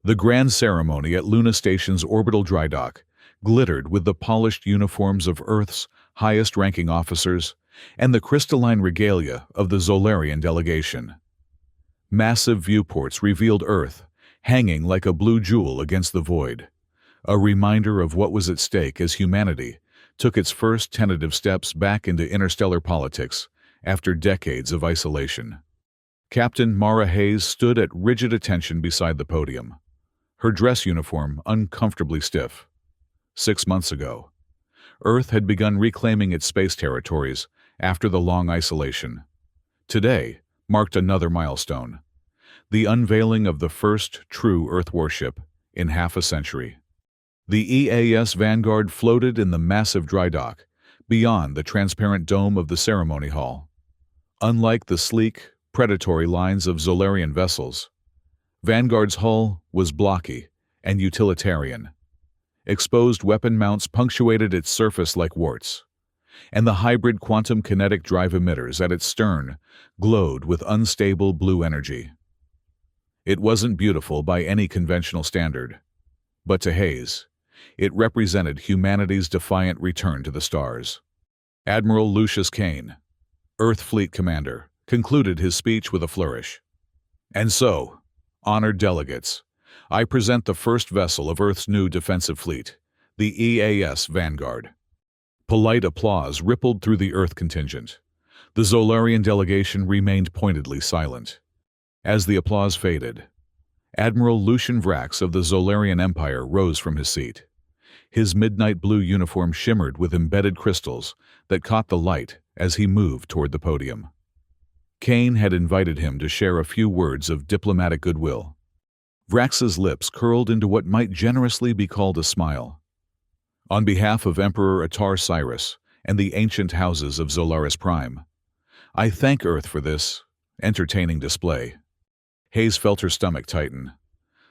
The grand ceremony at Luna Station's orbital dry dock glittered with the polished uniforms of Earth's highest-ranking officers and the crystalline regalia of the Zolarian delegation. Massive viewports revealed Earth, hanging like a blue jewel against the void, a reminder of what was at stake as humanity took its first tentative steps back into interstellar politics after decades of isolation. Captain Mara Hayes stood at rigid attention beside the podium, her dress uniform uncomfortably stiff. 6 months ago, Earth had begun reclaiming its space territories after the long isolation. Today marked another milestone, the unveiling of the first true Earth warship in half a century. The EAS Vanguard floated in the massive dry dock, beyond the transparent dome of the ceremony hall. Unlike the sleek, predatory lines of Zolarian vessels, Vanguard's hull was blocky and utilitarian. Exposed weapon mounts punctuated its surface like warts, and the hybrid quantum kinetic drive emitters at its stern glowed with unstable blue energy. It wasn't beautiful by any conventional standard, but to Hayes, it represented humanity's defiant return to the stars. Admiral Lucius Kane, Earth Fleet Commander, concluded his speech with a flourish. And so, honored delegates, I present the first vessel of Earth's new defensive fleet, the EAS Vanguard. Polite applause rippled through the Earth contingent. The Zolarian delegation remained pointedly silent. As the applause faded, Admiral Lucian Vrax of the Zolarian Empire rose from his seat. His midnight blue uniform shimmered with embedded crystals that caught the light as he moved toward the podium. Kane had invited him to share a few words of diplomatic goodwill. Vrax's lips curled into what might generously be called a smile. On behalf of Emperor Atar Cyrus and the ancient houses of Zolaris Prime, I thank Earth for this entertaining display. Hayes felt her stomach tighten.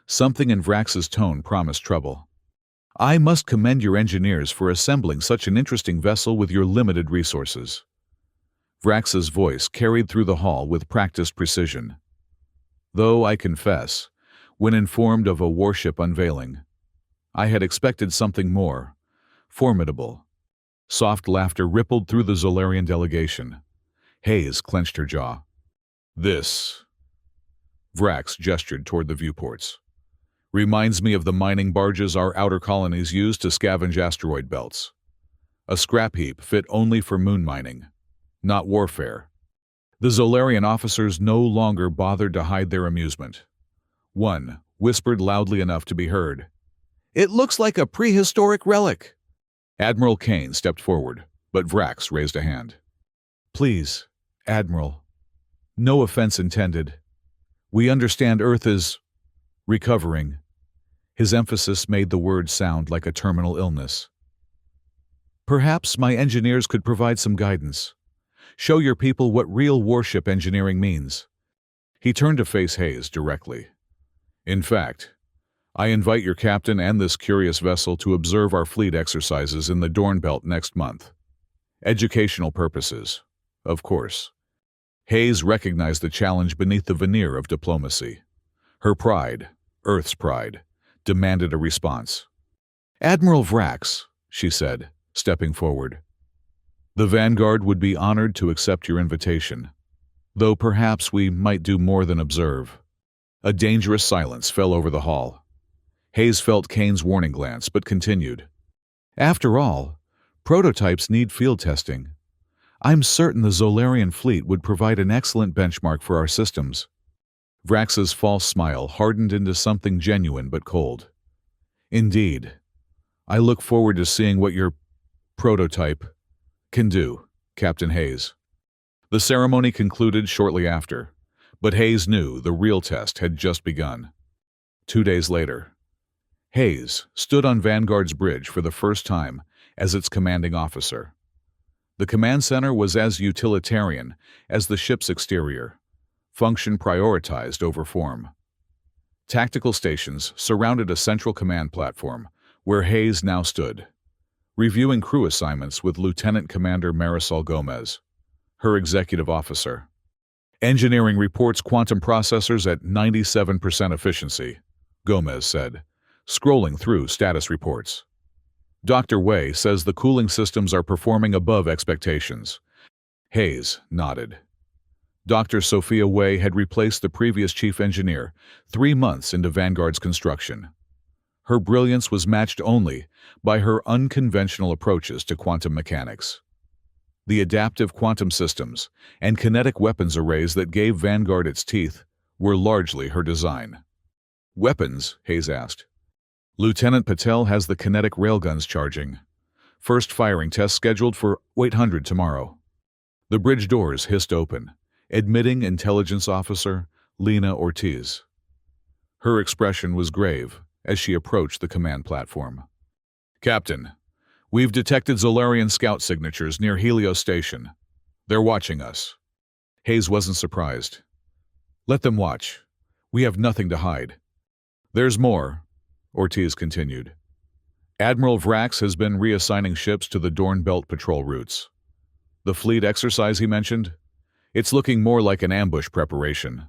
Something in Vrax's tone promised trouble. I must commend your engineers for assembling such an interesting vessel with your limited resources. Vrax's voice carried through the hall with practiced precision. Though I confess, when informed of a warship unveiling, I had expected something more formidable. Soft laughter rippled through the Zolarian delegation. Hayes clenched her jaw. This, Vrax gestured toward the viewports, reminds me of the mining barges our outer colonies used to scavenge asteroid belts. A scrap heap fit only for moon mining, not warfare. The Zolarian officers no longer bothered to hide their amusement. One whispered loudly enough to be heard, "It looks like a prehistoric relic." Admiral Kane stepped forward, but Vrax raised a hand. "Please, Admiral, no offense intended. We understand Earth is recovering." His emphasis made the word sound like a terminal illness. "Perhaps my engineers could provide some guidance. Show your people what real warship engineering means." He turned to face Hayes directly. "In fact, I invite your captain and this curious vessel to observe our fleet exercises in the Dorn Belt next month. Educational purposes, of course." Hayes recognized the challenge beneath the veneer of diplomacy. Her pride, Earth's pride, demanded a response. "Admiral Vrax," she said, stepping forward, "the Vanguard would be honored to accept your invitation, though perhaps we might do more than observe." A dangerous silence fell over the hall. Hayes felt Kane's warning glance, but continued. "After all, prototypes need field testing. I'm certain the Zolarian fleet would provide an excellent benchmark for our systems." Vrax's false smile hardened into something genuine but cold. "Indeed. I look forward to seeing what your prototype can do, Captain Hayes." The ceremony concluded shortly after, but Hayes knew the real test had just begun. 2 days later, Hayes stood on Vanguard's bridge for the first time as its commanding officer. The command center was as utilitarian as the ship's exterior, function prioritized over form. Tactical stations surrounded a central command platform where Hayes now stood, reviewing crew assignments with Lieutenant Commander Marisol Gomez, her executive officer. "Engineering reports quantum processors at 97% efficiency. Gomez said, scrolling through status reports. Dr. Wei says the cooling systems are performing above expectations. Hayes nodded. Dr. Sophia Wei had replaced the previous chief engineer 3 months into Vanguard's construction. Her brilliance was matched only by her unconventional approaches to quantum mechanics. The adaptive quantum systems and kinetic weapons arrays that gave Vanguard its teeth were largely her design. Weapons? Hayes asked. Lieutenant Patel has the kinetic railguns charging. First firing test scheduled for 800 tomorrow. The bridge doors hissed open, admitting Intelligence Officer Lena Ortiz. Her expression was grave as she approached the command platform. Captain, we've detected Zolarian scout signatures near Helios Station. They're watching us. Hayes wasn't surprised. Let them watch. We have nothing to hide. There's more, Ortiz continued. Admiral Vrax has been reassigning ships to the Dorn Belt patrol routes. The fleet exercise he mentioned? It's looking more like an ambush preparation.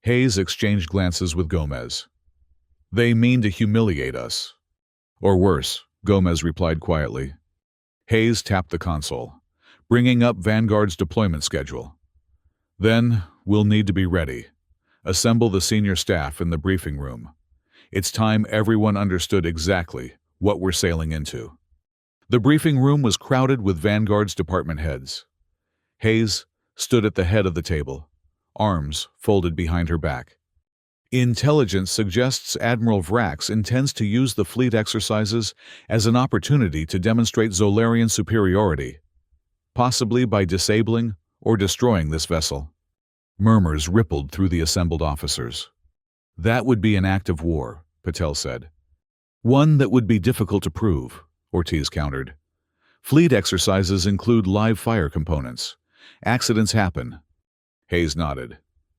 Hayes exchanged glances with Gomez. They mean to humiliate us. Or worse, Gomez replied quietly. Hayes tapped the console, bringing up Vanguard's deployment schedule. Then, we'll need to be ready. Assemble the senior staff in the briefing room. It's time everyone understood exactly what we're sailing into. The briefing room was crowded with Vanguard's department heads. Hayes stood at the head of the table, arms folded behind her back. Intelligence suggests Admiral Vrax intends to use the fleet exercises as an opportunity to demonstrate Zolarian superiority, possibly by disabling or destroying this vessel. Murmurs rippled through the assembled officers. That would be an act of war, Patel said. One that would be difficult to prove, Ortiz countered. Fleet exercises include live fire components. Accidents happen. Hayes nodded.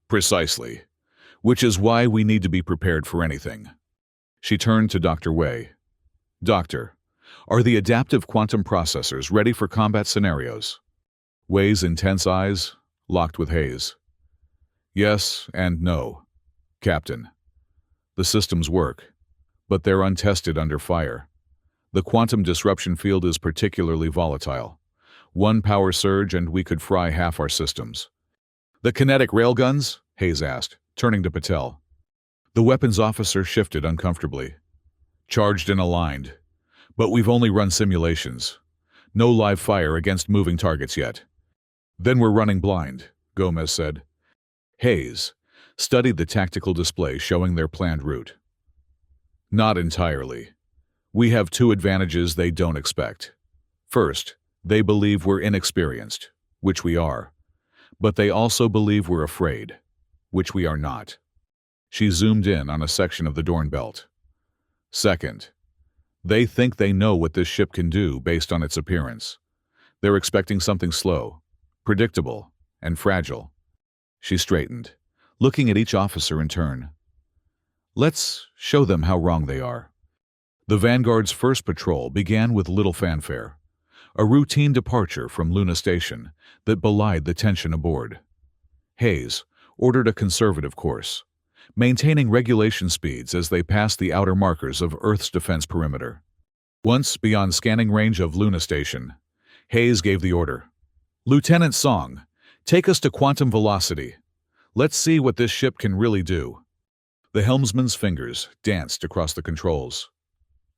Precisely. Which is why we need to be prepared for anything. She turned to Dr. Wei. Doctor, are the adaptive quantum processors ready for combat scenarios? Wei's intense eyes locked with Hayes. Yes and no, Captain. The systems work, but they're untested under fire. The quantum disruption field is particularly volatile. One power surge and we could fry half our systems. The kinetic railguns? Hayes asked, turning to Patel. The weapons officer shifted uncomfortably. Charged and aligned. But we've only run simulations. No live fire against moving targets yet. Then we're running blind, Gomez said. Hayes studied the tactical display showing their planned route. Not entirely. We have 2 advantages they don't expect. First, they believe we're inexperienced, which we are. But they also believe we're afraid, which we are not. She zoomed in on a section of the Dorn Belt. Second, they think they know what this ship can do based on its appearance. They're expecting something slow, predictable, and fragile. She straightened, looking at each officer in turn. Let's show them how wrong they are. The Vanguard's first patrol began with little fanfare, a routine departure from Luna Station that belied the tension aboard. Hayes ordered a conservative course, maintaining regulation speeds as they passed the outer markers of Earth's defense perimeter. Once beyond scanning range of Luna Station, Hayes gave the order. Lieutenant Song, take us to quantum velocity. Let's see what this ship can really do. The helmsman's fingers danced across the controls.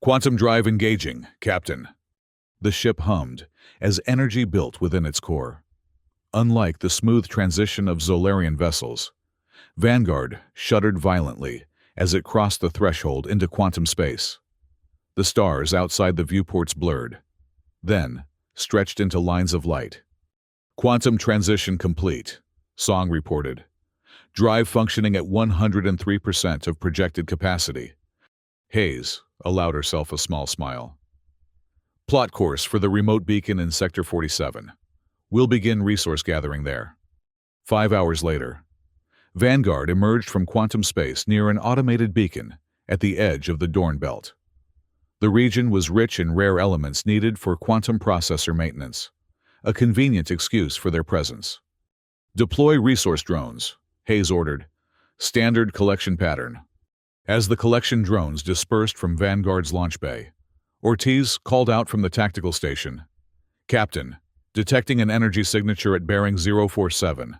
Quantum drive engaging, Captain. The ship hummed as energy built within its core. Unlike the smooth transition of Zolarian vessels, Vanguard shuddered violently as it crossed the threshold into quantum space. The stars outside the viewports blurred, then stretched into lines of light. Quantum transition complete, Song reported. Drive functioning at 103% of projected capacity. Hayes allowed herself a small smile. Plot course for the remote beacon in Sector 47. We'll begin resource gathering there. 5 hours later, Vanguard emerged from quantum space near an automated beacon at the edge of the Dorn Belt. The region was rich in rare elements needed for quantum processor maintenance, a convenient excuse for their presence. Deploy resource drones, Hayes ordered. Standard collection pattern. As the collection drones dispersed from Vanguard's launch bay, Ortiz called out from the tactical station, "Captain, detecting an energy signature at bearing 047.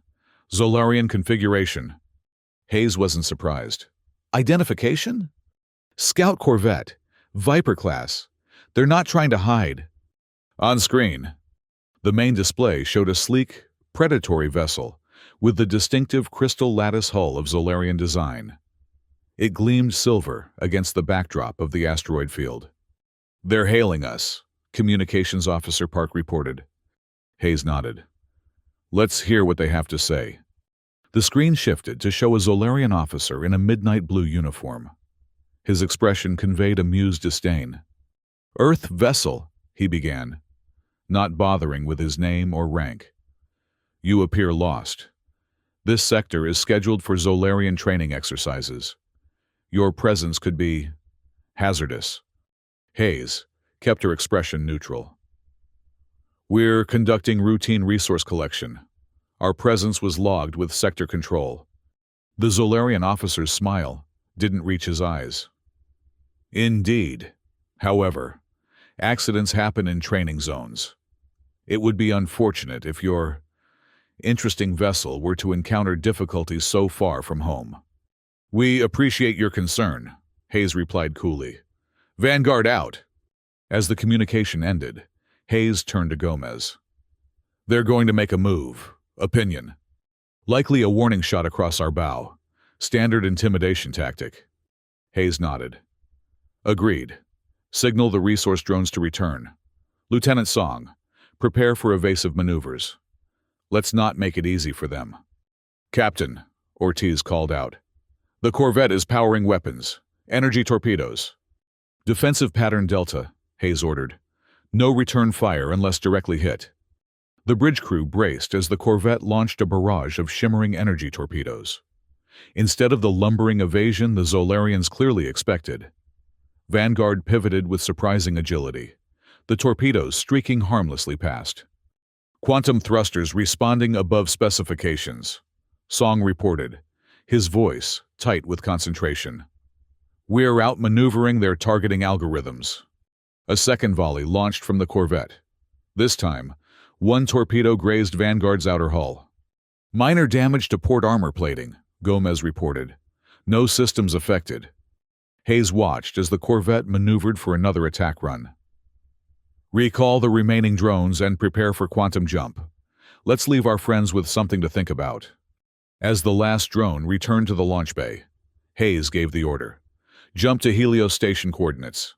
Zolarian configuration." Hayes wasn't surprised. Identification? Scout corvette, Viper class. They're not trying to hide. On screen, the main display showed a sleek, predatory vessel with the distinctive crystal lattice hull of Zolarian design. It gleamed silver against the backdrop of the asteroid field. "They're hailing us," Communications Officer Park reported. Hayes nodded. "Let's hear what they have to say." The screen shifted to show a Zolarian officer in a midnight blue uniform. His expression conveyed amused disdain. "Earth vessel," he began, not bothering with his name or rank. "You appear lost. This sector is scheduled for Zolarian training exercises. Your presence could be hazardous." Hayes kept her expression neutral. "We're conducting routine resource collection. Our presence was logged with sector control." The Zolarian officer's smile didn't reach his eyes. "Indeed. However, accidents happen in training zones. It would be unfortunate if your interesting vessel were to encounter difficulties so far from home." "We appreciate your concern," Hayes replied coolly. "Vanguard out." As the communication ended, Hayes turned to Gomez. "They're going to make a move. Opinion. Likely a warning shot across our bow. Standard intimidation tactic." Hayes nodded. "Agreed. Signal the resource drones to return. Lieutenant Song, prepare for evasive maneuvers. Let's not make it easy for them." "Captain," Ortiz called out. "The corvette is powering weapons. Energy torpedoes." "Defensive pattern Delta," Hayes ordered. "No return fire unless directly hit." The bridge crew braced as the corvette launched a barrage of shimmering energy torpedoes. Instead of the lumbering evasion the Zolarians clearly expected, Vanguard pivoted with surprising agility, the torpedoes streaking harmlessly past. "Quantum thrusters responding above specifications," Song reported, his voice tight with concentration. "We're outmaneuvering their targeting algorithms." A second volley launched from the corvette. This time, one torpedo grazed Vanguard's outer hull. "Minor damage to port armor plating," Gomez reported. "No systems affected." Hayes watched as the corvette maneuvered for another attack run. "Recall the remaining drones and prepare for quantum jump. Let's leave our friends with something to think about." As the last drone returned to the launch bay, Hayes gave the order. "Jump to Helios station coordinates."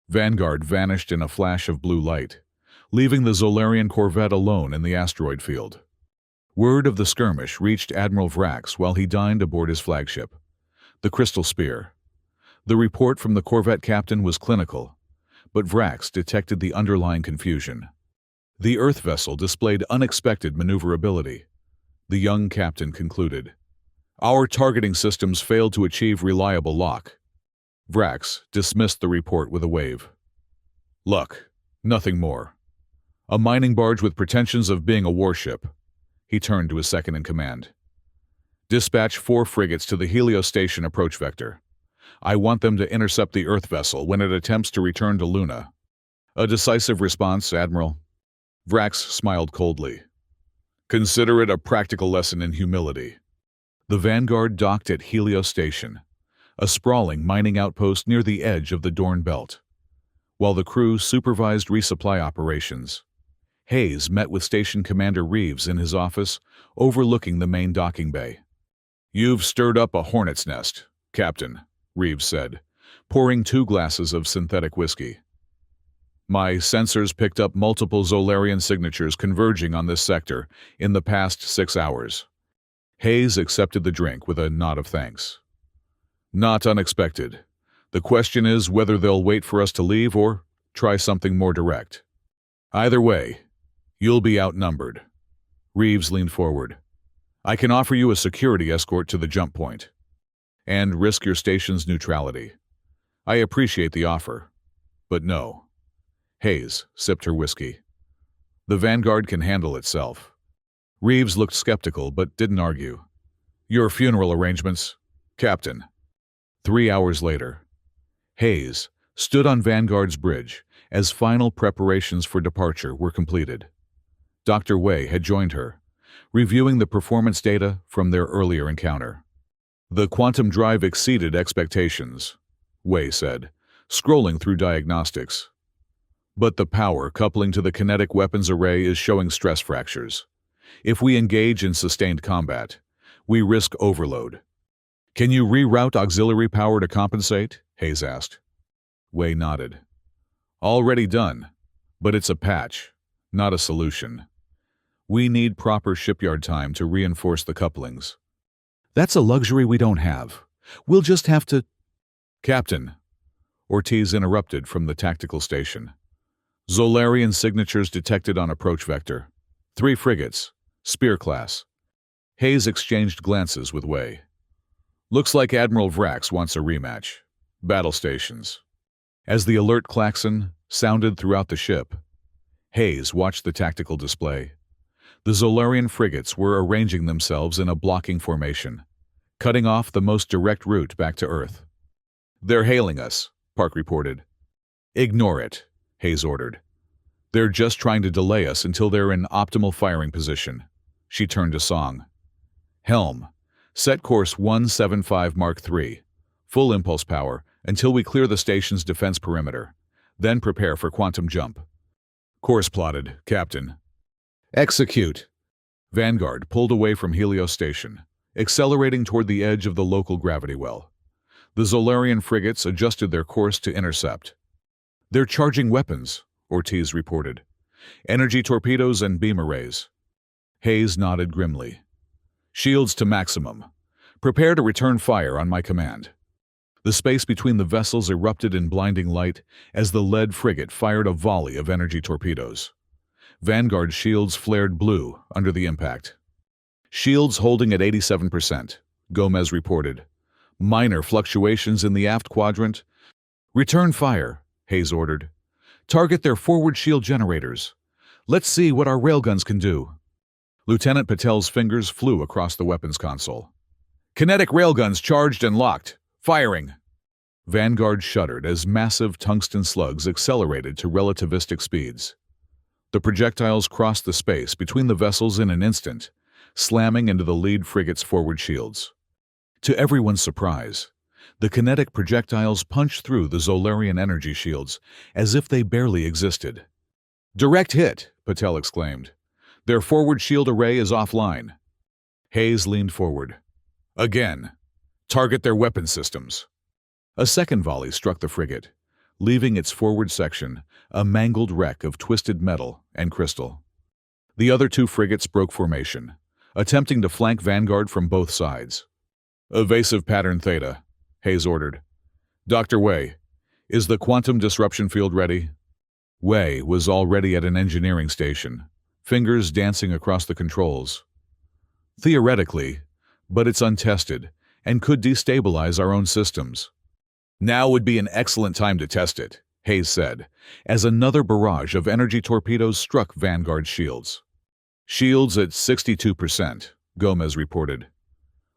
Vanguard vanished in a flash of blue light, leaving the Zolarian corvette alone in the asteroid field. Word of the skirmish reached Admiral Vrax while he dined aboard his flagship, the Crystal Spear. The report from the corvette captain was clinical, but Vrax detected the underlying confusion. The Earth vessel displayed unexpected maneuverability. The young captain concluded, "Our targeting systems failed to achieve reliable lock." Vrax dismissed the report with a wave. "Luck, nothing more. A mining barge with pretensions of being a warship." He turned to his second-in-command. "Dispatch 4 frigates to the Helios station approach vector. I want them to intercept the Earth vessel when it attempts to return to Luna." "A decisive response, Admiral." Vrax smiled coldly. "Consider it a practical lesson in humility." The Vanguard docked at Helios Station, a sprawling mining outpost near the edge of the Dorn Belt. While the crew supervised resupply operations, Hayes met with Station Commander Reeves in his office overlooking the main docking bay. "You've stirred up a hornet's nest, Captain," Reeves said, pouring 2 glasses of synthetic whiskey. "My sensors picked up multiple Zolarian signatures converging on this sector in the past 6 hours. Hayes accepted the drink with a nod of thanks. "Not unexpected. The question is whether they'll wait for us to leave or try something more direct. Either way, you'll be outnumbered." Reeves leaned forward. "I can offer you a security escort to the jump point and risk your station's neutrality. I appreciate the offer, but no." Hayes sipped her whiskey. "The Vanguard can handle itself." Reeves looked skeptical but didn't argue. "Your funeral arrangements, Captain." 3 hours later, Hayes stood on Vanguard's bridge as final preparations for departure were completed. Dr. Wei had joined her, reviewing the performance data from their earlier encounter. The quantum drive exceeded expectations, Wei said, scrolling through diagnostics. But the power coupling to the kinetic weapons array is showing stress fractures. If we engage in sustained combat, we risk overload. Can you reroute auxiliary power to compensate? Hayes asked. Wei nodded. Already done, but it's a patch, not a solution. We need proper shipyard time to reinforce the couplings. That's a luxury we don't have. We'll just have to... Captain, Ortiz interrupted from the tactical station. Zolarian signatures detected on approach vector. 3 frigates, Spear class. Hayes exchanged glances with Wei. Looks like Admiral Vrax wants a rematch. Battle stations. As the alert klaxon sounded throughout the ship, Hayes watched the tactical display. The Zolarian frigates were arranging themselves in a blocking formation, cutting off the most direct route back to Earth. They're hailing us, Park reported. Ignore it, Hayes ordered. They're just trying to delay us until they're in optimal firing position. She turned to Song. Helm, set course 175 Mark III, full impulse power until we clear the station's defense perimeter. Then prepare for quantum jump. Course plotted, Captain. Execute. Vanguard pulled away from Helios Station, accelerating toward the edge of the local gravity well. The Zolarian frigates adjusted their course to intercept. They're charging weapons, Ortiz reported. Energy torpedoes and beam arrays. Hayes nodded grimly. Shields to maximum. Prepare to return fire on my command. The space between the vessels erupted in blinding light as the lead frigate fired a volley of energy torpedoes. Vanguard's shields flared blue under the impact. Shields holding at 87%, Gomez reported. Minor fluctuations in the aft quadrant. Return fire, Hayes ordered. Target their forward shield generators. Let's see what our railguns can do. Lieutenant Patel's fingers flew across the weapons console. Kinetic railguns charged and locked. Firing. Vanguard shuddered as massive tungsten slugs accelerated to relativistic speeds. The projectiles crossed the space between the vessels in an instant, slamming into the lead frigate's forward shields. To everyone's surprise, the kinetic projectiles punched through the Zolarian energy shields as if they barely existed. Direct hit, Patel exclaimed. Their forward shield array is offline. Hayes leaned forward. Again. Target their weapon systems. A second volley struck the frigate, leaving its forward section a mangled wreck of twisted metal and crystal. The other 2 frigates broke formation, attempting to flank Vanguard from both sides. Evasive pattern Theta, Hayes ordered. Dr. Wei, is the quantum disruption field ready? Wei was already at an engineering station, fingers dancing across the controls. Theoretically, but it's untested and could destabilize our own systems. Now would be an excellent time to test it, Hayes said, as another barrage of energy torpedoes struck Vanguard's shields. Shields at 62%, Gomez reported.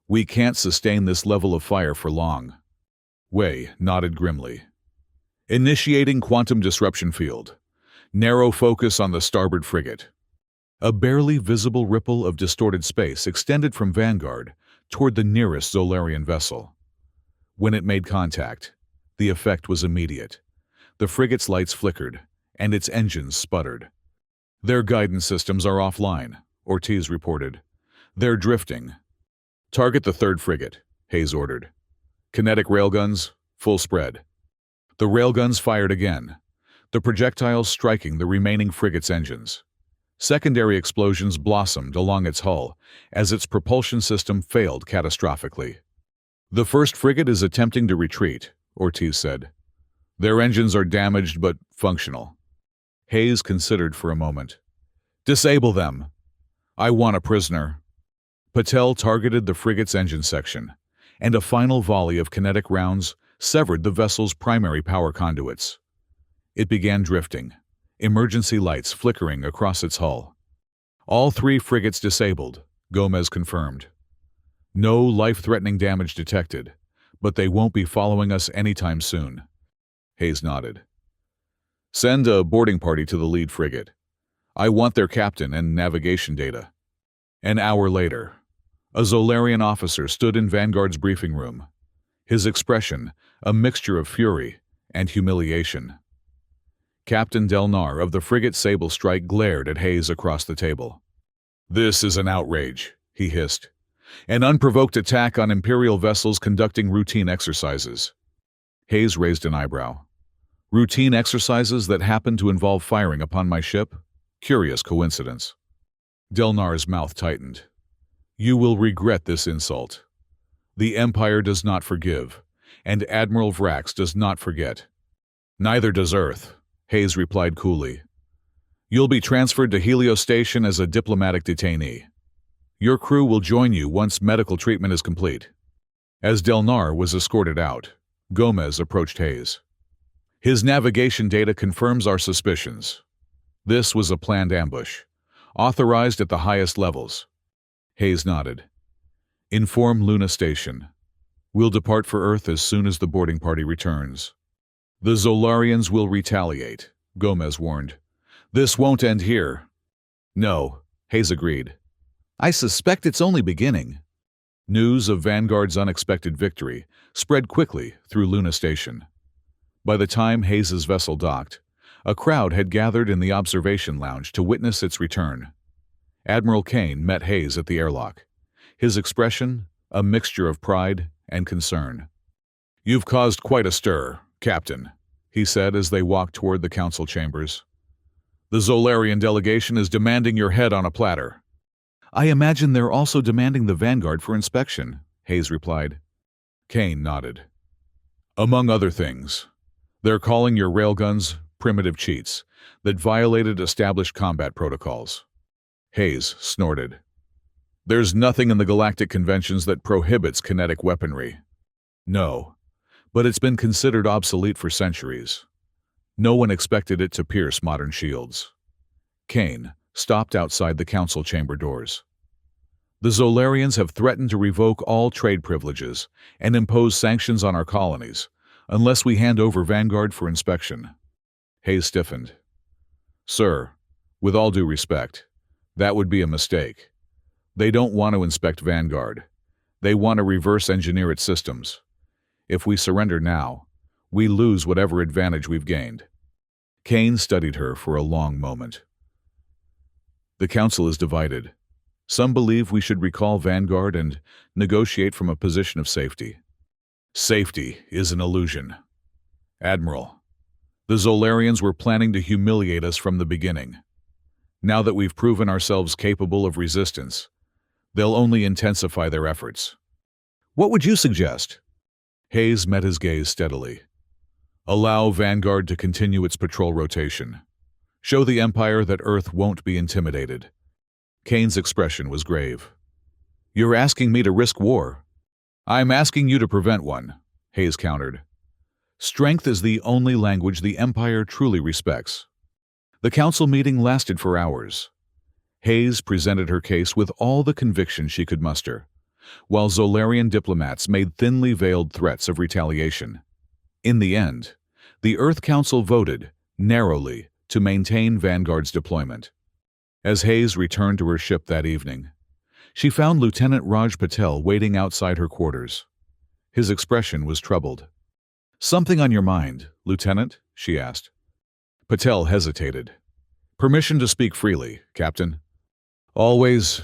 We can't sustain this level of fire for long. Wei nodded grimly. Initiating quantum disruption field. Narrow focus on the starboard frigate. A barely visible ripple of distorted space extended from Vanguard toward the nearest Zolarian vessel. When it made contact, the effect was immediate. The frigate's lights flickered, and its engines sputtered. Their guidance systems are offline, Ortiz reported. They're drifting. Target the 3rd frigate, Hayes ordered. Kinetic railguns, full spread. The railguns fired again, the projectiles striking the remaining frigate's engines. Secondary explosions blossomed along its hull as its propulsion system failed catastrophically. The 1st frigate is attempting to retreat, Ortiz said. Their engines are damaged but functional. Hayes considered for a moment. Disable them. I want a prisoner. Patel targeted the frigate's engine section, and a final volley of kinetic rounds severed the vessel's primary power conduits. It began drifting, emergency lights flickering across its hull. All 3 frigates disabled, Gomez confirmed. No life-threatening damage detected, But they won't be following us anytime soon. Hayes nodded. Send a boarding party to the lead frigate. I want their captain and navigation data. An hour later, a Zolarian officer stood in Vanguard's briefing room, his expression a mixture of fury and humiliation. Captain Delnar of the frigate Sable Strike glared at Hayes across the table. "This is an outrage," he hissed. "An unprovoked attack on Imperial vessels conducting routine exercises." Hayes raised an eyebrow. "Routine exercises that happen to involve firing upon my ship? Curious coincidence." Delnar's mouth tightened. "You will regret this insult. The Empire does not forgive, and Admiral Vrax does not forget." "Neither does Earth," Hayes replied coolly. "You'll be transferred to Helios Station as a diplomatic detainee. Your crew will join you once medical treatment is complete." As Delnar was escorted out, Gomez approached Hayes. "His navigation data confirms our suspicions. This was a planned ambush, authorized at the highest levels." Hayes nodded. "Inform Luna Station. We'll depart for Earth as soon as the boarding party returns." "The Zolarians will retaliate," Gomez warned. "This won't end here." "No," Hayes agreed. "I suspect it's only beginning." News of Vanguard's unexpected victory spread quickly through Luna Station. By the time Hayes's vessel docked, a crowd had gathered in the observation lounge to witness its return. Admiral Kane met Hayes at the airlock, his expression a mixture of pride and concern. "You've caused quite a stir, Captain," he said as they walked toward the council chambers. "The Zolarian delegation is demanding your head on a platter." "I imagine they're also demanding the Vanguard for inspection," Hayes replied. Kane nodded. "Among other things, they're calling your railguns primitive cheats that violated established combat protocols." Hayes snorted. "There's nothing in the galactic conventions that prohibits kinetic weaponry." "No, but it's been considered obsolete for centuries. No one expected it to pierce modern shields." Kane stopped outside the council chamber doors. "The Zolarians have threatened to revoke all trade privileges and impose sanctions on our colonies unless we hand over Vanguard for inspection." Hayes stiffened. "Sir, with all due respect, that would be a mistake. They don't want to inspect Vanguard. They want to reverse engineer its systems. If we surrender now, we lose whatever advantage we've gained." Kane studied her for a long moment. "The council is divided. Some believe we should recall Vanguard and negotiate from a position of safety. Safety is an illusion. Admiral, the Zolarians were planning to humiliate us from the beginning. Now that we've proven ourselves capable of resistance, they'll only intensify their efforts." "What would you suggest?" Hayes met his gaze steadily. "Allow Vanguard to continue its patrol rotation. Show the Empire that Earth won't be intimidated." Kane's expression was grave. "You're asking me to risk war." "I'm asking you to prevent one," Hayes countered. "Strength is the only language the Empire truly respects." The council meeting lasted for hours. Hayes presented her case with all the conviction she could muster, while Zolarian diplomats made thinly veiled threats of retaliation. In the end, the Earth Council voted, narrowly, to maintain Vanguard's deployment. As Hayes returned to her ship that evening, she found Lieutenant Raj Patel waiting outside her quarters. His expression was troubled. "Something on your mind, Lieutenant?" she asked. Patel hesitated. "Permission to speak freely, Captain." "Always."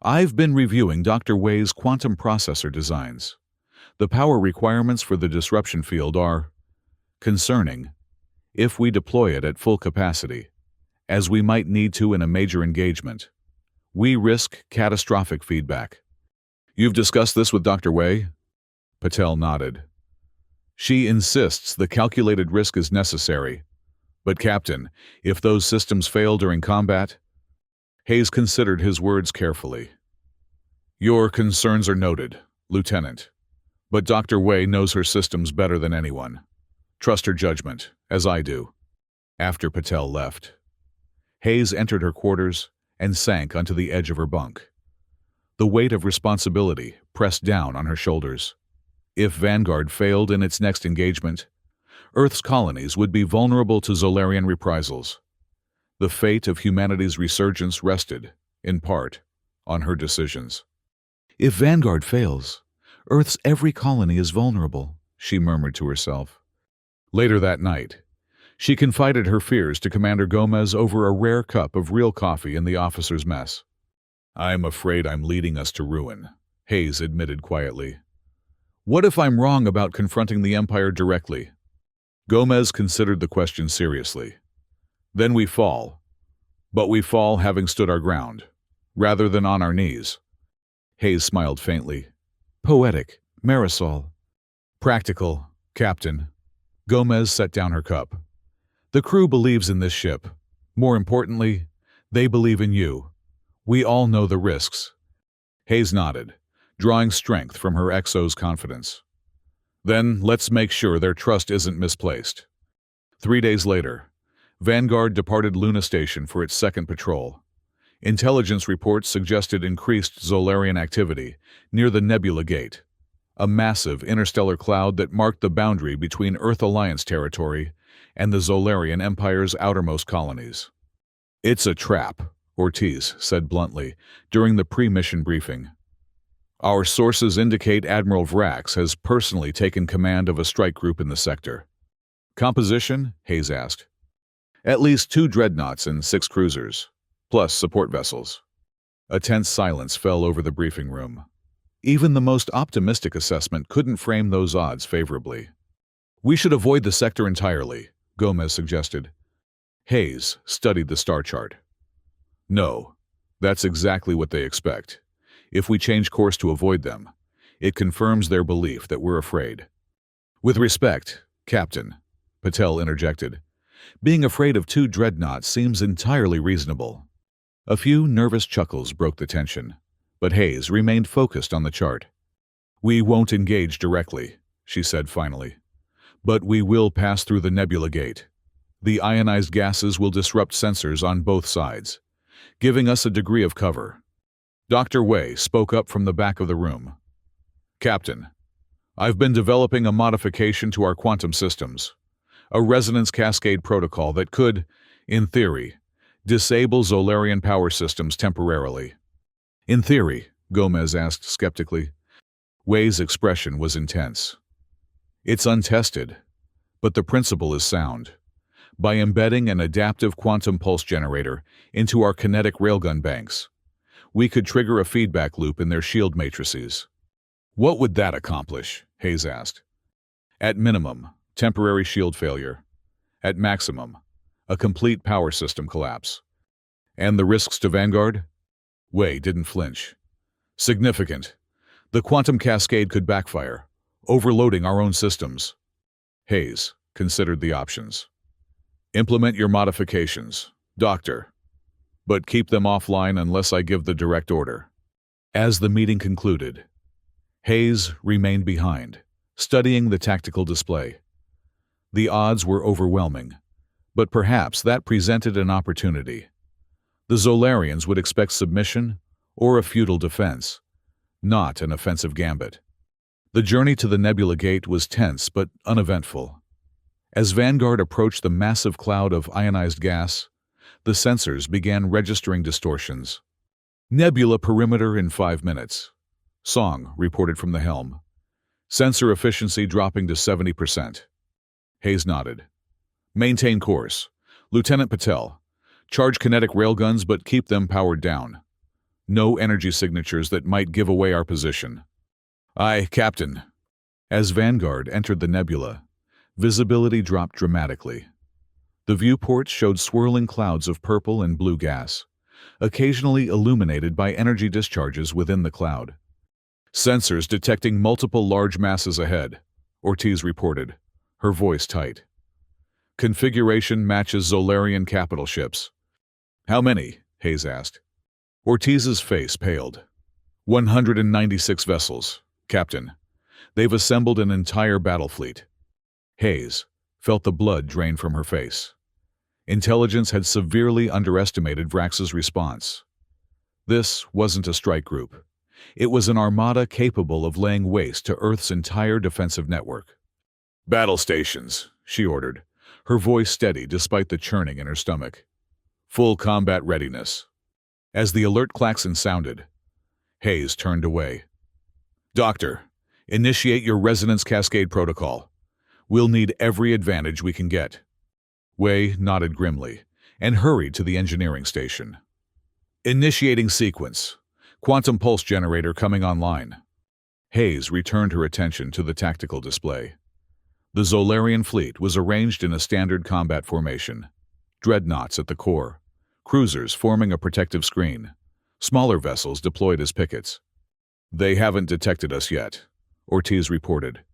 "I've been reviewing Dr. Wei's quantum processor designs. The power requirements for the disruption field are concerning if we deploy it at full capacity, as we might need to in a major engagement. We risk catastrophic feedback." "You've discussed this with Dr. Wei?" Patel nodded. "She insists the calculated risk is necessary. But Captain, if those systems fail during combat..." Hayes considered his words carefully. "Your concerns are noted, Lieutenant. But Dr. Wei knows her systems better than anyone. Trust her judgment, as I do." After Patel left, Hayes entered her quarters and sank onto the edge of her bunk. The weight of responsibility pressed down on her shoulders. If Vanguard failed in its next engagement, Earth's colonies would be vulnerable to Zolarian reprisals. The fate of humanity's resurgence rested, in part, on her decisions. If Vanguard fails, Earth's every colony is vulnerable, she murmured to herself. Later that night, she confided her fears to Commander Gomez over a rare cup of real coffee in the officers' mess. "I'm afraid I'm leading us to ruin," Hayes admitted quietly. "What if I'm wrong about confronting the Empire directly?" Gomez considered the question seriously. "Then we fall. But we fall having stood our ground, rather than on our knees." Hayes smiled faintly. "Poetic, Marisol." "Practical, Captain." Gomez set down her cup. "The crew believes in this ship. More importantly, they believe in you. We all know the risks." Hayes nodded, drawing strength from her XO's confidence. "Then let's make sure their trust isn't misplaced." 3 days later, Vanguard departed Luna Station for its second patrol. Intelligence reports suggested increased Zolarian activity near the Nebula Gate, a massive interstellar cloud that marked the boundary between Earth Alliance territory and the Zolarian Empire's outermost colonies. "It's a trap," Ortiz said bluntly during the pre-mission briefing. "Our sources indicate Admiral Vrax has personally taken command of a strike group in the sector." "Composition?" Hayes asked. "At least 2 dreadnoughts and 6 cruisers, plus support vessels." A tense silence fell over the briefing room. Even the most optimistic assessment couldn't frame those odds favorably. "We should avoid the sector entirely," Gomez suggested. Hayes studied the star chart. "No, that's exactly what they expect. If we change course to avoid them, it confirms their belief that we're afraid." "With respect, Captain," Patel interjected, "being afraid of 2 dreadnoughts seems entirely reasonable." A few nervous chuckles broke the tension, but Hayes remained focused on the chart. "We won't engage directly," she said finally, "but we will pass through the Nebula Gate. The ionized gases will disrupt sensors on both sides, giving us a degree of cover." Dr. Wei spoke up from the back of the room. "Captain, I've been developing a modification to our quantum systems, a resonance cascade protocol that could, in theory, disable Zolarian power systems temporarily." "In theory?" Gomez asked skeptically. Wei's expression was intense. "It's untested, but the principle is sound. By embedding an adaptive quantum pulse generator into our kinetic railgun banks, we could trigger a feedback loop in their shield matrices." "What would that accomplish?" Hayes asked. "At minimum, temporary shield failure. At maximum, a complete power system collapse." "And the risks to Vanguard?" Wei didn't flinch. "Significant. The quantum cascade could backfire, overloading our own systems." Hayes considered the options. "Implement your modifications, Doctor, but keep them offline unless I give the direct order." As the meeting concluded, Hayes remained behind, studying the tactical display. The odds were overwhelming, but perhaps that presented an opportunity. The Zolarians would expect submission or a futile defense, not an offensive gambit. The journey to the Nebula Gate was tense but uneventful. As Vanguard approached the massive cloud of ionized gas, the sensors began registering distortions. "Nebula perimeter in 5 minutes," Song reported from the helm. "Sensor efficiency dropping to 70%. Hayes nodded. "Maintain course. Lieutenant Patel, charge kinetic railguns but keep them powered down. No energy signatures that might give away our position." "Aye, Captain." As Vanguard entered the nebula, visibility dropped dramatically. The viewports showed swirling clouds of purple and blue gas, occasionally illuminated by energy discharges within the cloud. "Sensors detecting multiple large masses ahead," Ortiz reported, her voice tight. "Configuration matches Zolarian capital ships." "How many?" Hayes asked. Ortiz's face paled. 196 vessels, Captain. They've assembled an entire battle fleet." Hayes felt the blood drain from her face. Intelligence had severely underestimated Vrax's response. This wasn't a strike group. It was an armada capable of laying waste to Earth's entire defensive network. "Battle stations," she ordered, her voice steady despite the churning in her stomach. "Full combat readiness." As the alert klaxon sounded, Hayes turned away. "Doctor, initiate your resonance cascade protocol. We'll need every advantage we can get." Wei nodded grimly and hurried to the engineering station. "Initiating sequence. Quantum pulse generator coming online." Hayes returned her attention to the tactical display. The Zolarian fleet was arranged in a standard combat formation. Dreadnoughts at the core, cruisers forming a protective screen, smaller vessels deployed as pickets. "They haven't detected us yet," Ortiz reported.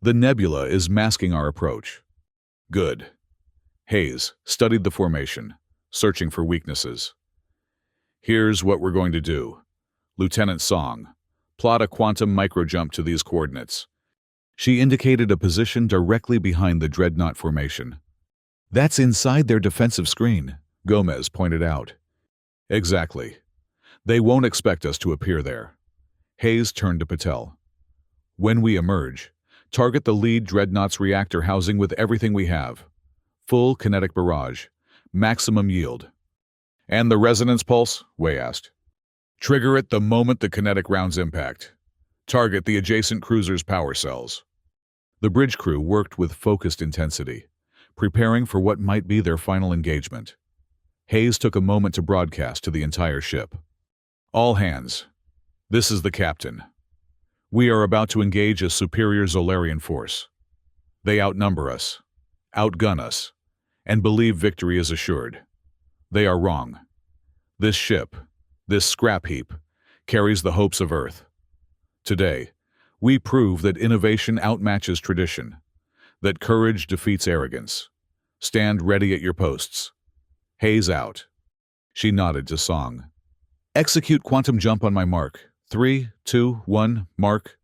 "The nebula is masking our approach." "Good." Hayes studied the formation, searching for weaknesses. "Here's what we're going to do. Lieutenant Song, plot a quantum microjump to these coordinates." She indicated a position directly behind the dreadnought formation. "That's inside their defensive screen," Gomez pointed out. "Exactly. They won't expect us to appear there." Hayes turned to Patel. "When we emerge, target the lead dreadnought's reactor housing with everything we have. Full kinetic barrage. Maximum yield." "And the resonance pulse?" Wei asked. "Trigger it the moment the kinetic rounds impact. Target the adjacent cruiser's power cells." The bridge crew worked with focused intensity, preparing for what might be their final engagement. Hayes took a moment to broadcast to the entire ship. "All hands. This is the captain. We are about to engage a superior Zolarian force. They outnumber us, outgun us, and believe victory is assured. They are wrong. This ship, this scrap heap, carries the hopes of Earth. Today, we prove that innovation outmatches tradition, that courage defeats arrogance. Stand ready at your posts." Hayes out. She nodded to Song. "Execute quantum jump on my mark. 3, 2, 1, mark."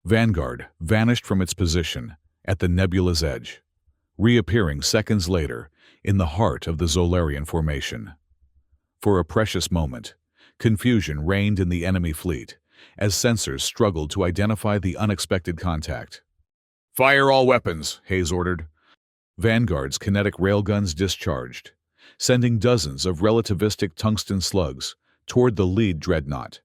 Vanguard vanished from its position at the nebula's edge, reappearing seconds later in the heart of the Zolarian formation. For a precious moment, confusion reigned in the enemy fleet as sensors struggled to identify the unexpected contact. "Fire all weapons," Hayes ordered. Vanguard's kinetic railguns discharged, sending dozens of relativistic tungsten slugs toward the lead dreadnought.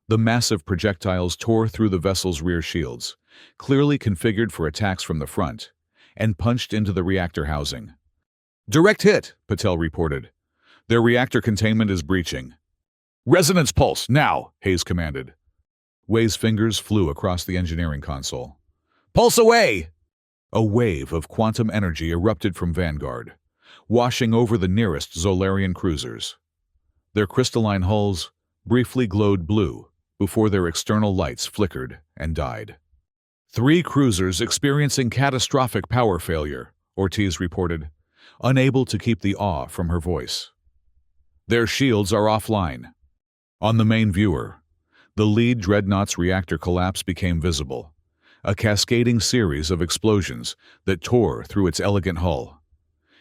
The massive projectiles tore through the vessel's rear shields, clearly configured for attacks from the front, and punched into the reactor housing. "Direct hit," Patel reported. "Their reactor containment is breaching." "Resonance pulse, now," Hayes commanded. Wei's fingers flew across the engineering console. "Pulse away!" A wave of quantum energy erupted from Vanguard, washing over the nearest Zolarian cruisers. Their crystalline hulls briefly glowed blue before their external lights flickered and died. "3 cruisers experiencing catastrophic power failure," Ortiz reported, unable to keep the awe from her voice. "Their shields are offline." On the main viewer, the lead dreadnought's reactor collapse became visible, a cascading series of explosions that tore through its elegant hull.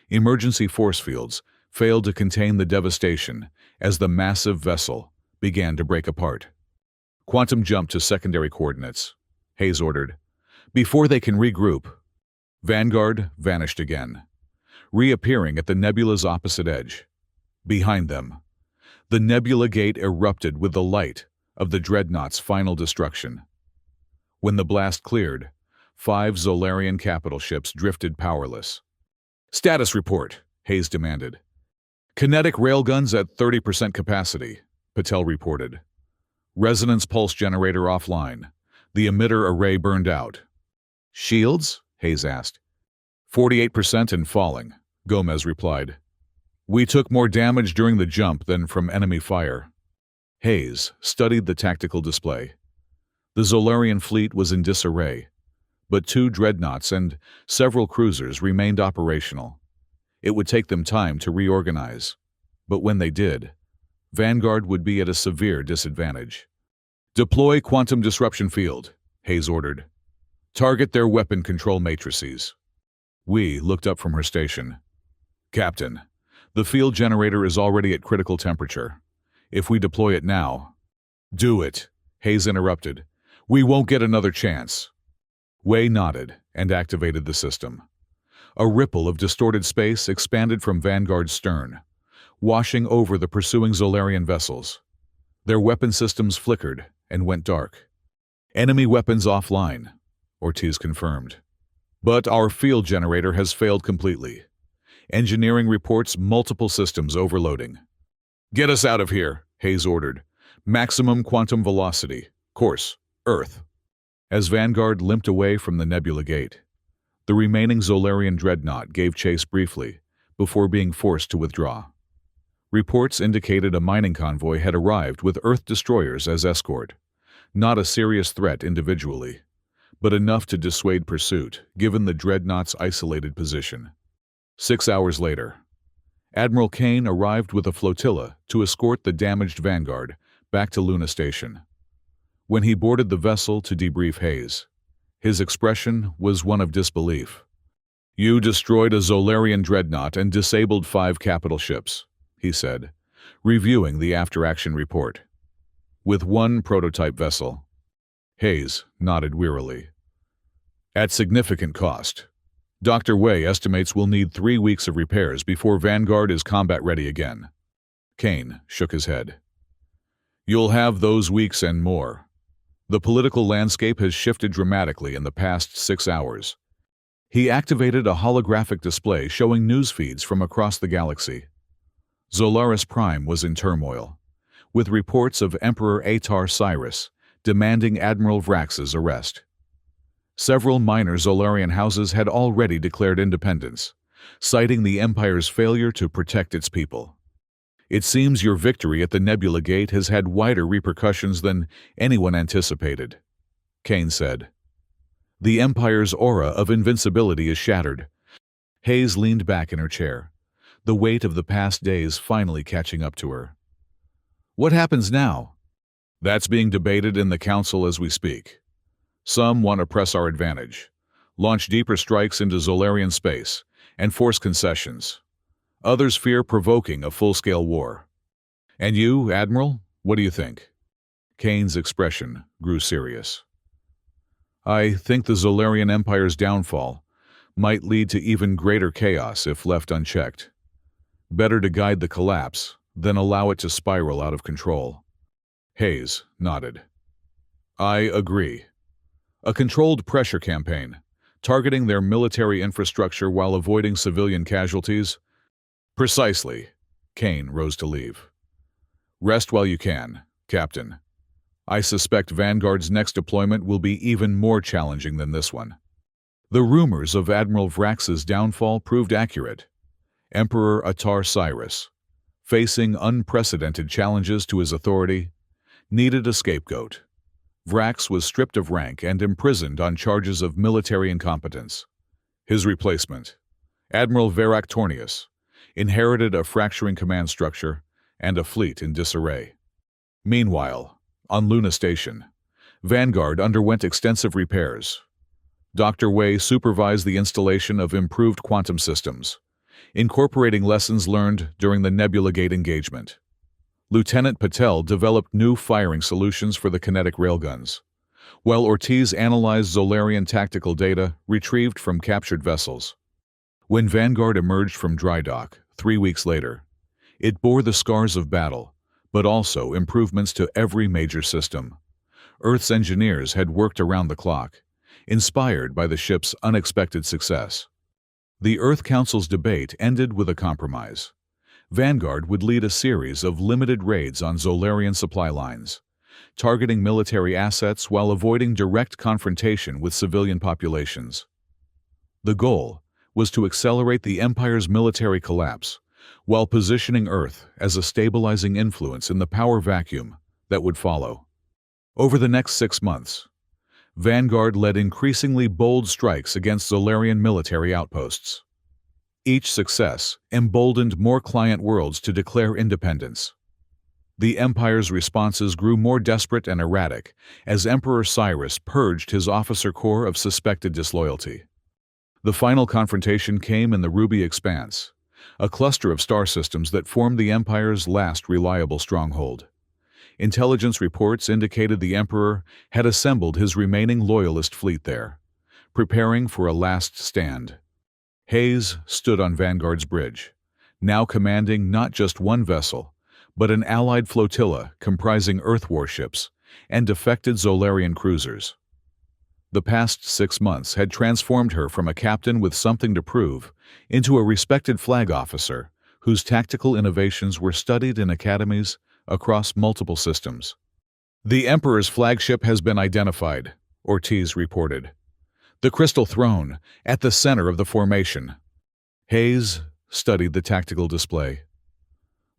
Emergency force fields failed to contain the devastation as the massive vessel began to break apart. "Quantum jump to secondary coordinates," Hayes ordered. "Before they can regroup." Vanguard vanished again, reappearing at the nebula's opposite edge. Behind them, the nebula gate erupted with the light of the dreadnought's final destruction. When the blast cleared, 5 Zolarian capital ships drifted powerless. "Status report," Hayes demanded. "Kinetic railguns at 30% capacity," Patel reported. "Resonance pulse generator offline. The emitter array burned out." "Shields?" Hayes asked. 48% and falling," Gomez replied. "We took more damage during the jump than from enemy fire." Hayes studied the tactical display. The Zolarian fleet was in disarray, but 2 dreadnoughts and several cruisers remained operational. It would take them time to reorganize, but when they did, Vanguard would be at a severe disadvantage. "Deploy quantum disruption field," Hayes ordered. "Target their weapon control matrices." Wei looked up from her station. "Captain, the field generator is already at critical temperature. If we deploy it now..." "Do it," Hayes interrupted. "We won't get another chance." Wei nodded and activated the system. A ripple of distorted space expanded from Vanguard's stern, washing over the pursuing Zolarian vessels. Their weapon systems flickered and went dark. "Enemy weapons offline," Ortiz confirmed. "But our field generator has failed completely. Engineering reports multiple systems overloading." "Get us out of here," Hayes ordered. "Maximum quantum velocity. Course, Earth." As Vanguard limped away from the Nebula Gate, the remaining Zolarian dreadnought gave chase briefly, before being forced to withdraw. Reports indicated a mining convoy had arrived with Earth destroyers as escort. Not a serious threat individually, but enough to dissuade pursuit, given the dreadnought's isolated position. 6 hours later, Admiral Kane arrived with a flotilla to escort the damaged Vanguard back to Luna Station. When he boarded the vessel to debrief Hayes, his expression was one of disbelief. "You destroyed a Zolarian dreadnought and disabled 5 capital ships," he said, reviewing the after-action report. "With 1 prototype vessel." Hayes nodded wearily. "At significant cost. Dr. Wei estimates we'll need 3 weeks of repairs before Vanguard is combat-ready again." Kane shook his head. "You'll have those weeks and more. The political landscape has shifted dramatically in the past 6 hours." He activated a holographic display showing news feeds from across the galaxy. Zolaris Prime was in turmoil, with reports of Emperor Atar Cyrus demanding Admiral Vrax's arrest. Several minor Zolarian houses had already declared independence, citing the Empire's failure to protect its people. "It seems your victory at the Nebula Gate has had wider repercussions than anyone anticipated," Kane said. "The Empire's aura of invincibility is shattered." Hayes leaned back in her chair, the weight of the past days finally catching up to her. "What happens now?" "That's being debated in the Council as we speak. Some want to press our advantage, launch deeper strikes into Zolarian space, and force concessions. Others fear provoking a full-scale war. And you, Admiral, what do you think?" Kane's expression grew serious. "I think the Zolarian Empire's downfall might lead to even greater chaos if left unchecked. Better to guide the collapse than allow it to spiral out of control." Hayes nodded. "I agree. A controlled pressure campaign, targeting their military infrastructure while avoiding civilian casualties?" "Precisely." Kane rose to leave. "Rest while you can, Captain. I suspect Vanguard's next deployment will be even more challenging than this one." The rumors of Admiral Vrax's downfall proved accurate. Emperor Atar Cyrus, facing unprecedented challenges to his authority, needed a scapegoat. Vrax was stripped of rank and imprisoned on charges of military incompetence. His replacement, Admiral Verak Tornius, inherited a fracturing command structure and a fleet in disarray. Meanwhile, on Luna Station, Vanguard underwent extensive repairs. Dr. Wei supervised the installation of improved quantum systems, incorporating lessons learned during the Nebula Gate engagement. Lieutenant Patel developed new firing solutions for the kinetic railguns, while Ortiz analyzed Zolarian tactical data retrieved from captured vessels. When Vanguard emerged from dry dock 3 weeks later, it bore the scars of battle, but also improvements to every major system. Earth's engineers had worked around the clock, inspired by the ship's unexpected success. The Earth Council's debate ended with a compromise. Vanguard would lead a series of limited raids on Zolarian supply lines, targeting military assets while avoiding direct confrontation with civilian populations. The goal was to accelerate the Empire's military collapse, while positioning Earth as a stabilizing influence in the power vacuum that would follow. Over the next 6 months, Vanguard led increasingly bold strikes against Zolarian military outposts. Each success emboldened more client worlds to declare independence. The Empire's responses grew more desperate and erratic as Emperor Cyrus purged his officer corps of suspected disloyalty. The final confrontation came in the Ruby Expanse, a cluster of star systems that formed the Empire's last reliable stronghold. Intelligence reports indicated the Emperor had assembled his remaining loyalist fleet there, preparing for a last stand. Hayes stood on Vanguard's bridge, now commanding not just one vessel, but an Allied flotilla comprising Earth warships and defected Zolarian cruisers. The past 6 months had transformed her from a captain with something to prove into a respected flag officer whose tactical innovations were studied in academies across multiple systems. "The Emperor's flagship has been identified," Ortiz reported. "The Crystal Throne, at the center of the formation." Hayes studied the tactical display.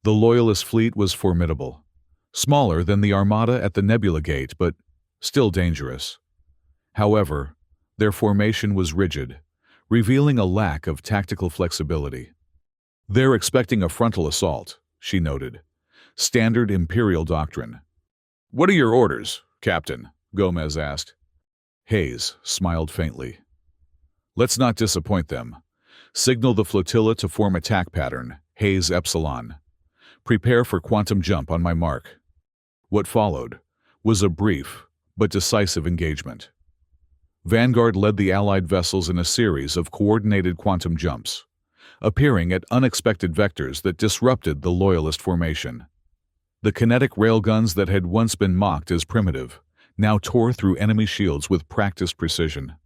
The Loyalist fleet was formidable, smaller than the Armada at the Nebula Gate, but still dangerous. However, their formation was rigid, revealing a lack of tactical flexibility. "They're expecting a frontal assault," she noted. "Standard Imperial doctrine." "What are your orders, Captain?" Gomez asked. Hayes smiled faintly. "Let's not disappoint them. Signal the flotilla to form attack pattern, Hayes Epsilon. Prepare for quantum jump on my mark." What followed was a brief but decisive engagement. Vanguard led the Allied vessels in a series of coordinated quantum jumps, appearing at unexpected vectors that disrupted the Loyalist formation. The kinetic railguns that had once been mocked as primitive now tore through enemy shields with practiced precision.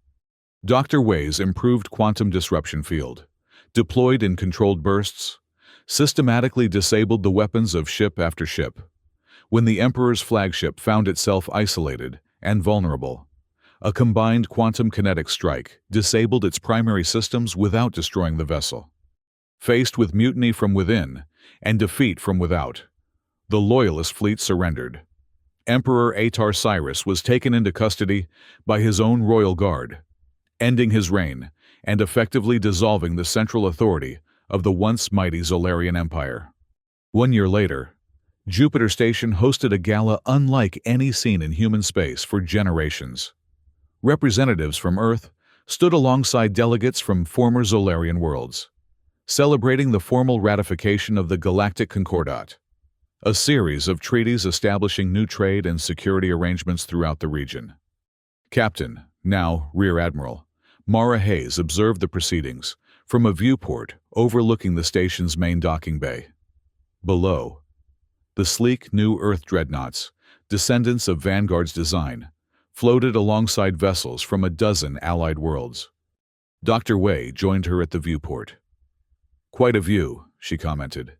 Dr. Wei's improved quantum disruption field, deployed in controlled bursts, systematically disabled the weapons of ship after ship. When the Emperor's flagship found itself isolated and vulnerable, a combined quantum kinetic strike disabled its primary systems without destroying the vessel. Faced with mutiny from within and defeat from without, the Loyalist fleet surrendered. Emperor Atar Cyrus was taken into custody by his own royal guard, ending his reign and effectively dissolving the central authority of the once mighty Zolarian Empire. 1 year later, Jupiter Station hosted a gala unlike any seen in human space for generations. Representatives from Earth stood alongside delegates from former Zolarian worlds, celebrating the formal ratification of the Galactic Concordat, a series of treaties establishing new trade and security arrangements throughout the region. Captain, now Rear Admiral, Mara Hayes observed the proceedings from a viewport overlooking the station's main docking bay. Below, the sleek new Earth dreadnoughts, descendants of Vanguard's design, floated alongside vessels from a dozen Allied worlds. Dr. Wei joined her at the viewport. "Quite a view," she commented.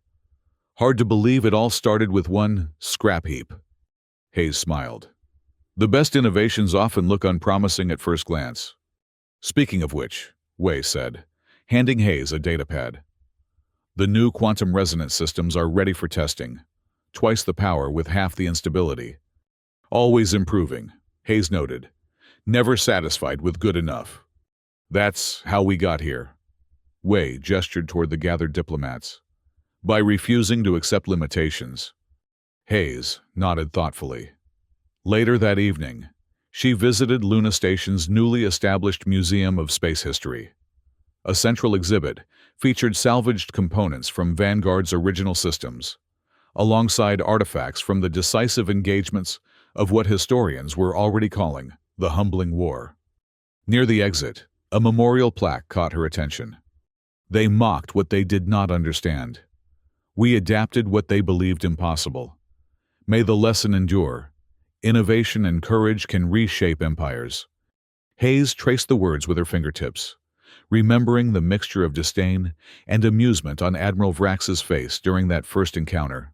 "Hard to believe it all started with one scrap heap." Hayes smiled. "The best innovations often look unpromising at first glance." "Speaking of which," Wei said, handing Hayes a datapad. "The new quantum resonance systems are ready for testing. Twice the power with half the instability. Always improving," Hayes noted. "Never satisfied with good enough. That's how we got here." Wei gestured toward the gathered diplomats. "By refusing to accept limitations." Hayes nodded thoughtfully. Later that evening, she visited Luna Station's newly established Museum of Space History. A central exhibit featured salvaged components from Vanguard's original systems, alongside artifacts from the decisive engagements of what historians were already calling the Humbling War. Near the exit, a memorial plaque caught her attention. "They mocked what they did not understand. We adapted what they believed impossible. May the lesson endure. Innovation and courage can reshape empires." Hayes traced the words with her fingertips, remembering the mixture of disdain and amusement on Admiral Vrax's face during that first encounter.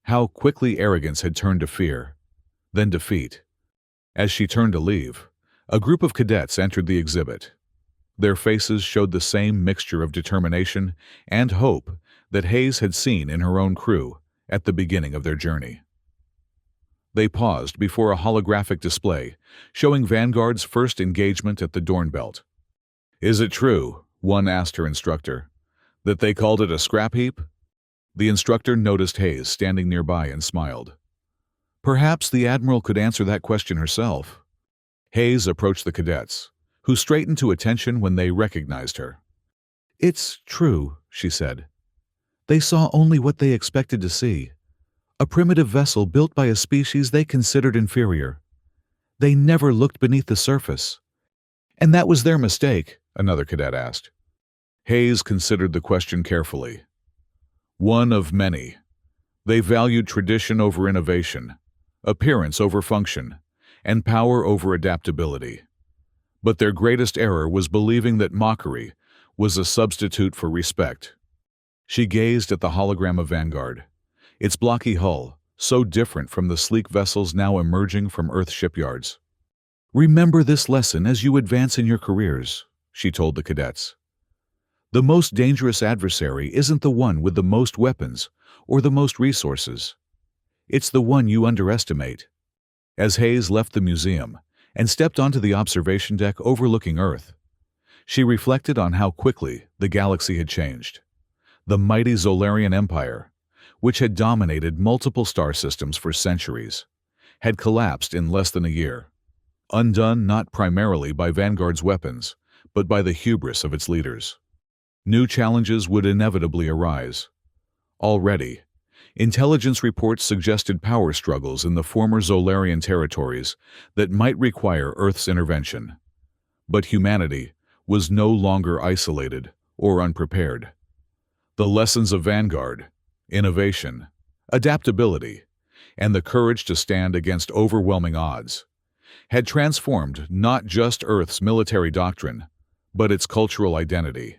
How quickly arrogance had turned to fear, then defeat. As she turned to leave, a group of cadets entered the exhibit. Their faces showed the same mixture of determination and hope that Hayes had seen in her own crew at the beginning of their journey. They paused before a holographic display showing Vanguard's first engagement at the Dorn Belt. "Is it true," one asked her instructor, "that they called it a scrap heap?" The instructor noticed Hayes standing nearby and smiled. Perhaps the Admiral could answer that question herself. Hayes approached the cadets, who straightened to attention when they recognized her. "It's true," she said. "They saw only what they expected to see. a primitive vessel built by a species they considered inferior. They never looked beneath the surface. And that was their mistake, another cadet asked. Hayes considered the question carefully. One of many. They valued tradition over innovation, appearance over function, and power over adaptability. But their greatest error was believing that mockery was a substitute for respect. She gazed at the hologram of Vanguard, its blocky hull, so different from the sleek vessels now emerging from Earth's shipyards. Remember this lesson as you advance in your careers, she told the cadets. The most dangerous adversary isn't the one with the most weapons or the most resources. It's the one you underestimate. As Hayes left the museum and stepped onto the observation deck overlooking Earth, she reflected on how quickly the galaxy had changed. The mighty Zolarian Empire, which had dominated multiple star systems for centuries, had collapsed in less than a year, undone not primarily by Vanguard's weapons, but by the hubris of its leaders. New challenges would inevitably arise. Already, intelligence reports suggested power struggles in the former Zolarian territories that might require Earth's intervention. But humanity was no longer isolated or unprepared. The lessons of Vanguard, innovation, adaptability, and the courage to stand against overwhelming odds had transformed not just Earth's military doctrine, but its cultural identity.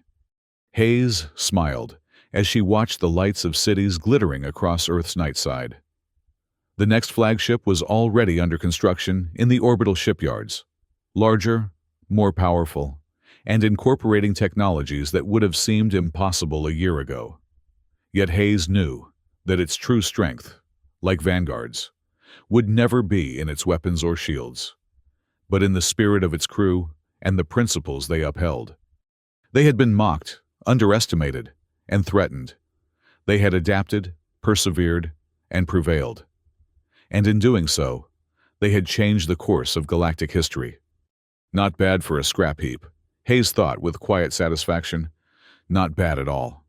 Hayes smiled as she watched the lights of cities glittering across Earth's night side. The next flagship was already under construction in the orbital shipyards, larger, more powerful, and incorporating technologies that would have seemed impossible a year ago. Yet Hayes knew that its true strength, like Vanguard's, would never be in its weapons or shields, but in the spirit of its crew and the principles they upheld. They had been mocked, underestimated, and threatened. They had adapted, persevered, and prevailed. And in doing so, they had changed the course of galactic history. Not bad for a scrap heap, Hayes thought with quiet satisfaction. Not bad at all.